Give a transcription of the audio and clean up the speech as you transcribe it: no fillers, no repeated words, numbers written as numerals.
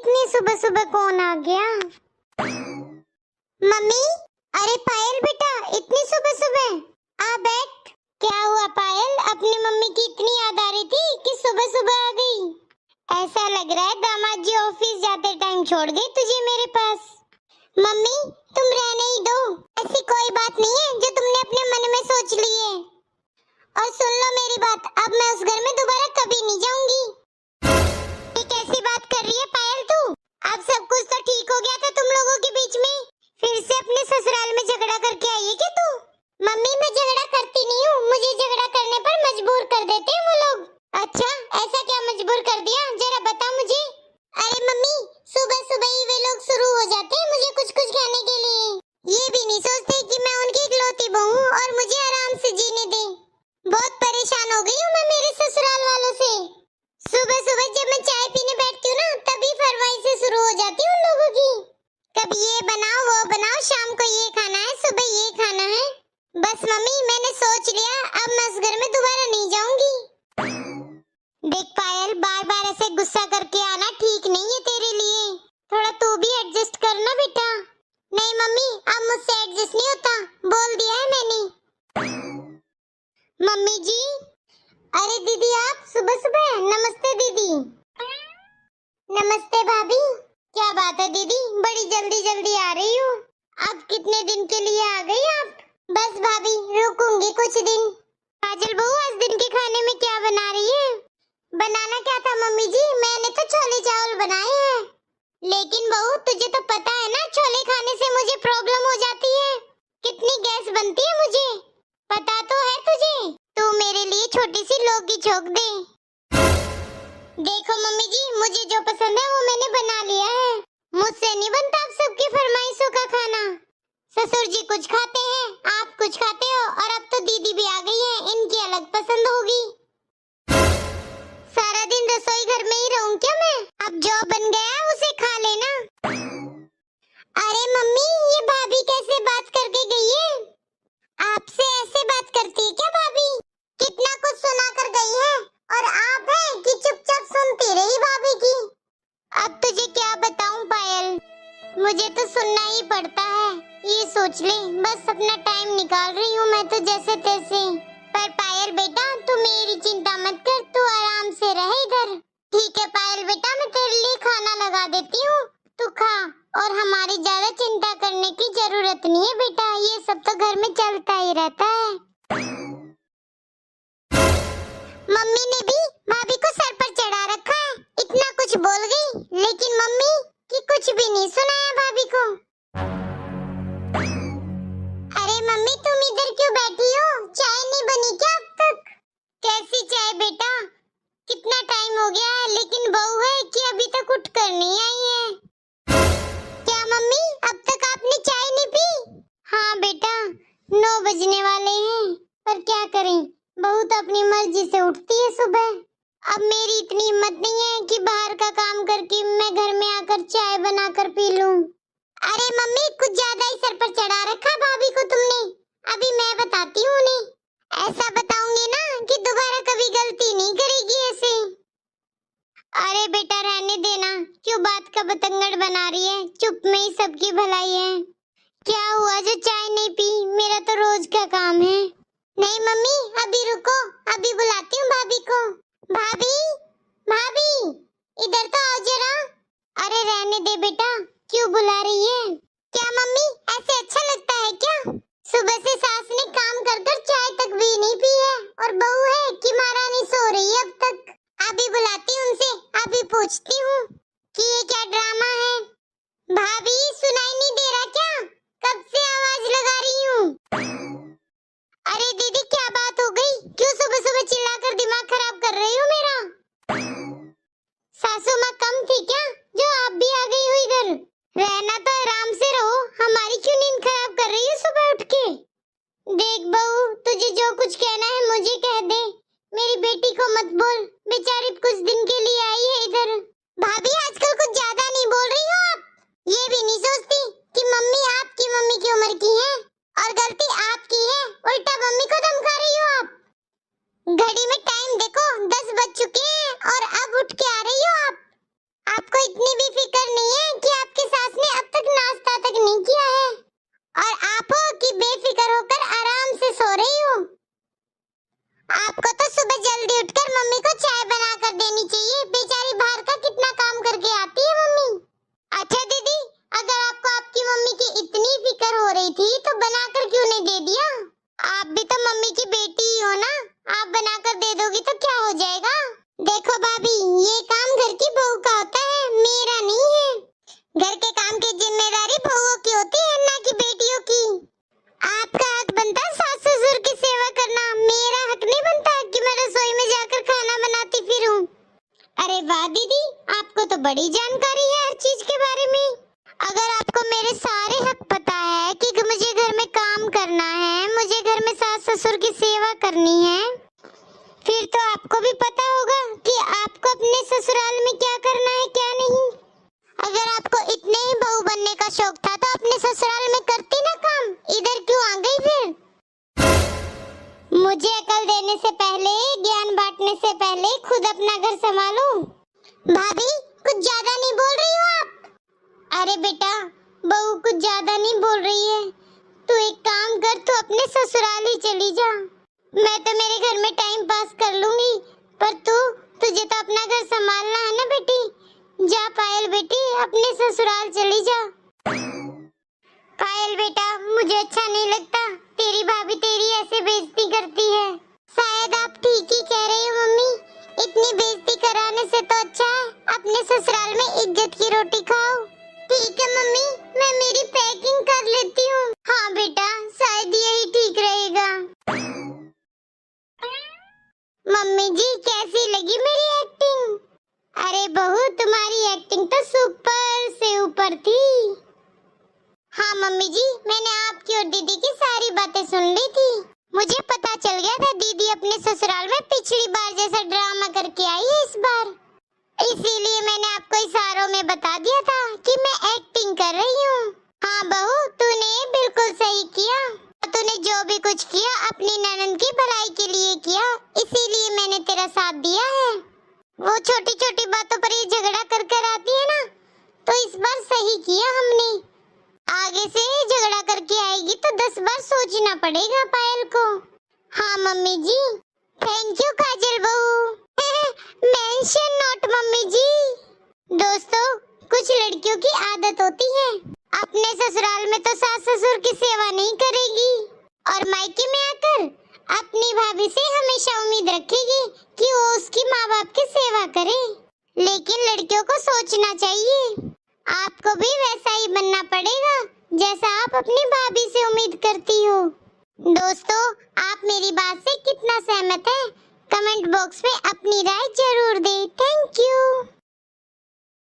इतनी सुबह सुबह कौन आ गया? मम्मी, अरे पायल बेटा, इतनी सुबह सुबह आ बैठ। क्या हुआ पायल, अपनी मम्मी की इतनी याद आ रही थी कि सुबह सुबह आ गई? ऐसा लग रहा है दामाद जी ऑफिस जाते टाइम छोड़ गए तुझे मेरे पास। मम्मी तुम रहने ही दो, ऐसी कोई बात नहीं है जो तुमने अपने मन में सोच ली है। और सुन लो मेरी बात, अब मैं उस घर में दोबारा कभी नहीं जाऊंगी। ये कैसी बात कर रही है पायल तू? अब सब कुछ तो ठीक हो गया था तुम लोगों के बीच में, फिर से अपने ससुराल में झगड़ा करके आई है क्या तू? मम्मी मैं झगड़ा करती नहीं हूँ, मुझे झगड़ा करने पर मजबूर कर देते हैं वो लोग। अच्छा ऐसा क्या मजबूर कर दिया, जरा बता मुझे। अरे मम्मी सुबह सुबह ही वे लोग शुरू हो जाते हैं मुझे कुछ कुछ कहने के लिए। ये भी नहीं सोचते कि मैं उनकी इकलौती बहू हूँ और मुझे आराम से जीने दे। बहुत परेशान हो गई हूँ मैं मेरे ससुराल वालों से। सुबह सुबह जब मैं चाय पीने बैठती हूँ ना, तभी फरमाइशें शुरू हो जाती है उन लोगों की। कभी ये बनाओ वो बनाओ, शाम को ये खाना है, सुबह ये खाना है। बस मम्मी मैंने सोच लिया, अब मैं उस घर में दोबारा नहीं जाऊंगी। देख पायल, बार बार ऐसे गुस्सा करके आना ठीक नहीं है तेरे लिए, थोड़ा तू भी एडजस्ट करना बेटा। नहीं मम्मी अब मुझसे एडजस्ट नहीं होता, बोल दिया है मैंने। मम्मी जी, अरे दीदी आप सुबह सुबह। नमस्ते दीदी। नमस्ते भाभी। क्या बात है दीदी, बड़ी जल्दी जल्दी आ रही हो? अब कितने दिन के लिए आ गई आप? बस भाभी रुकूंगी कुछ दिन। काजल बहू आज दिन के खाने में क्या बना रही है? बनाना क्या था मम्मी जी, मैंने तो छोले चावल बनाए हैं। लेकिन बहू तुझे तो पता है ना, छोले खाने से मुझे प्रॉब्लम हो जाती है, कितनी गैस बनती है मुझे, पता तो है तुझे। तू मेरे लिए छोटी सी लौकी छोक दे। देखो मम्मी जी, मुझे जो पसंद है वो मैंने बना लिया है, मुझसे नहीं बनता आप सबकी फरमाइशों का खाना। ससुर जी कुछ खाते हैं, आप कुछ खाते हो, और अब तो दीदी भी आ गई है, इनकी अलग पसंद होगी। सारा दिन रसोई घर में ही रहूं क्या मैं? अब जो बन गया उसे खा लेना। अरे मम्मी ये भाभी कैसे बात करके गई है? आपसे ऐसे बात करती है क्या भाभी? कितना कुछ सुना कर गई है और आप हैं कि चुपचाप सुनती रही भाभी की। अब तुझे क्या बताऊं पायल, मुझे तो सुनना ही पड़ता है। ये सोच ले बस अपना टाइम निकाल रही हूँ मैं तो जैसे तैसे। पर पायल बेटा तू मेरी चिंता मत कर, तू आराम से रह इधर। ठीक है पायल बेटा, मैं तेरे लिए खाना लगा देती हूँ, तू खा। और हमारी ज्यादा चिंता करने की जरूरत नहीं है बेटा, ये सब तो घर में चलता ही रहता है। मम्मी ने भी भाभी को सर पर चढ़ा रखा है, इतना कुछ बोल गई, लेकिन मम्मी की कुछ भी नहीं सुनाया भाभी को। अरे मम्मी तुम इधर क्यों बैठी हो, चाय नहीं बनी क्या अब तक? कैसी चाय बेटा, कितना टाइम हो गया है, लेकिन बहू है कि अभी तक उठ कर नहीं आई है। क्या मम्मी अब तक आपने चाय नहीं पी? हाँ बेटा 9 बजने वाले हैं, पर क्या करें, बहू तो अपनी मर्जी से उठती है सुबह। अब मेरी इतनी हिम्मत नहीं है कि बाहर का काम करके मैं घर में आकर चाय बनाकर पी लूं। अरे मम्मी कुछ ज्यादा ही सर पर चढ़ा रखा भाभी को तुमने, अभी मैं बताती हूँ उन्हें। ऐसा बताऊंगी ना कि दोबारा कभी गलती नहीं करेगी ऐसे। अरे बेटा रहने देना, क्यों बात का बतंगड़ बना रही है, चुप में ही सबकी भलाई है। क्या हुआ जो चाय नहीं पी, मेरा तो रोज का काम है। नहीं मम्मी अभी रुको, अभी बुलाती हूँ भाभी को। भाभी भाभी इधर तो आओ जरा। अरे रहने दे बेटा, क्यों बुला रही है? क्या मम्मी ऐसे अच्छा लगता है क्या? सुबह से सास ने काम कर कर चाय तक भी नहीं पी है, और बहू है कि महारानी सो रही है अब तक। अभी बुलाती हूँ उनसे, अभी पूछती हूँ कि ये क्या ड्रामा है। भाभी सुनाई नहीं दे रहा क्या, कब से आवाज लगा रही हूँ। अरे दीदी क्या बात हो गई, क्यों सुबह सुबह चिल्लाकर दिमाग खराब कर रही हो मेरा? सासू माँ कम थी क्या जो आप भी आ गई हो इधर? रहना तो आराम से रहो, हमारी क्यों नींद खराब कर रही हो सुबह उठ के? देख बहू तुझे जो कुछ कहना है मुझे कह दे, मेरी बेटी को मत बोल, बेचारी कुछ दिन के लिए आई है इधर। भाभी आजकल कुछ ज्यादा नहीं बोल रही हो आप? ये भी नहीं सोचती कि मम्मी आपकी मम्मी की उम्र की है और गलती आपकी है, उल्टा मम्मी को धमका रही हो आप। घड़ी में टाइम देखो 10 बज चुके हैं और अब उठ के आ रही हो आप। आपको इतनी भी फिक्र कर देनी चाहिए। बेचारी बाहर का कितना काम करके आती है मम्मी। अच्छा दीदी, अगर आपको आपकी मम्मी की इतनी फिक्र हो रही थी तो बनाकर क्यों नहीं दे दिया? आप भी तो मम्मी की बेटी ही हो ना, आप बनाकर दे दोगी तो क्या हो जाएगा? देखो भाभी, ये काम घर की बहू का होता है, मेरा नहीं है। घर के काम की जिम्मेदारी बहुओं की होती है, ना कि बेटियों की। आपका हक बनता है सास ससुर की सेवा करना, मेरा हक नहीं बनता कि मैं रसोई में जाकर खाना बनाती फिरूं। अरे वाह दीदी, आपको तो बड़ी जानकारी है हर चीज के बारे में। अगर आपको मेरे सारे हक पता है कि मुझे घर में काम करना है, मुझे घर में सास ससुर की सेवा करनी है, फिर तो आपको भी पता होगा कि आपको अपने ससुराल में क्या करना है क्या नहीं। अगर आपको इतने ही बहू बनने का शौक था तो अपने ससुराल में करती ना काम, इधर क्यों आ गई फिर? मुझे अकल देने से पहले, ज्ञान बांटने से पहले खुद अपना घर संभालो। भाभी, कुछ ज्यादा नहीं बोल रही हो आप? अरे बेटा, बहू कुछ ज्यादा नहीं बोल रही है। तू एक काम कर, तू अपने ससुराल ही चली जा। मैं तो मेरे घर में टाइम पास कर लूंगी, पर तुझे तो अपना घर संभालना है ना बेटी। जा पायल बेटी, अपने ससुराल चली जा। पायल बेटा, मुझे अच्छा नहीं लगता तेरी भाभी तेरी ऐसे बेइज्जती करती है। शायद आप ठीक ही कह रही हो मम्मी, इतनी बेइज्जती कराने से तो अच्छा है अपने ससुराल में इज्जत की रोटी खाओ। ठीक है मम्मी, मैं मेरी पैकिंग कर लेती हूँ। हाँ बेटा, शायद यही ठीक रहेगा। मम्मी जी, कैसी लगी मेरी एक्टिंग? अरे बहू, तुम्हारी एक्टिंग तो सुपर से ऊपर थी। हाँ मम्मी जी, मैंने आपकी और दीदी की सारी बातें सुन ली थी। मुझे पता चल गया था दीदी अपने ससुराल में पिछली बार जैसा ड्रामा करके आई है इस बार। इसीलिए मैंने आपको इशारों में बता दिया था कि मैं एक्टिंग कर रही हूँ। हाँ बहू, तूने बिल्कुल सही किया। तूने जो भी कुछ किया अपनी ननद की भलाई के लिए किया, इसीलिए मैंने तेरा साथ दिया है। वो छोटी छोटी बातों पर ये झगड़ा कर कर आती है ना, तो इस बार सही किया हमने। आगे से झगड़ा करके आएगी तो 10 बार सोचना पड़ेगा पायल को। हाँ मम्मी जी, थैंक यू काजल बहू। मेंशन नोट मम्मी जी। दोस्तों, कुछ लड़कियों की आदत होती है, अपने ससुराल में तो सास ससुर की सेवा नहीं करेगी और मायके में आकर अपनी भाभी से हमेशा उम्मीद रखेगी कि वो उसकी माँ बाप की सेवा करे। लेकिन लड़कियों को सोचना चाहिए, आपको भी वैसा ही बनना पड़ेगा जैसा आप अपनी भाभी से उम्मीद करती हो। दोस्तों, आप मेरी बात से कितना सहमत हैं? कमेंट बॉक्स में अपनी राय जरूर दें। Thank you.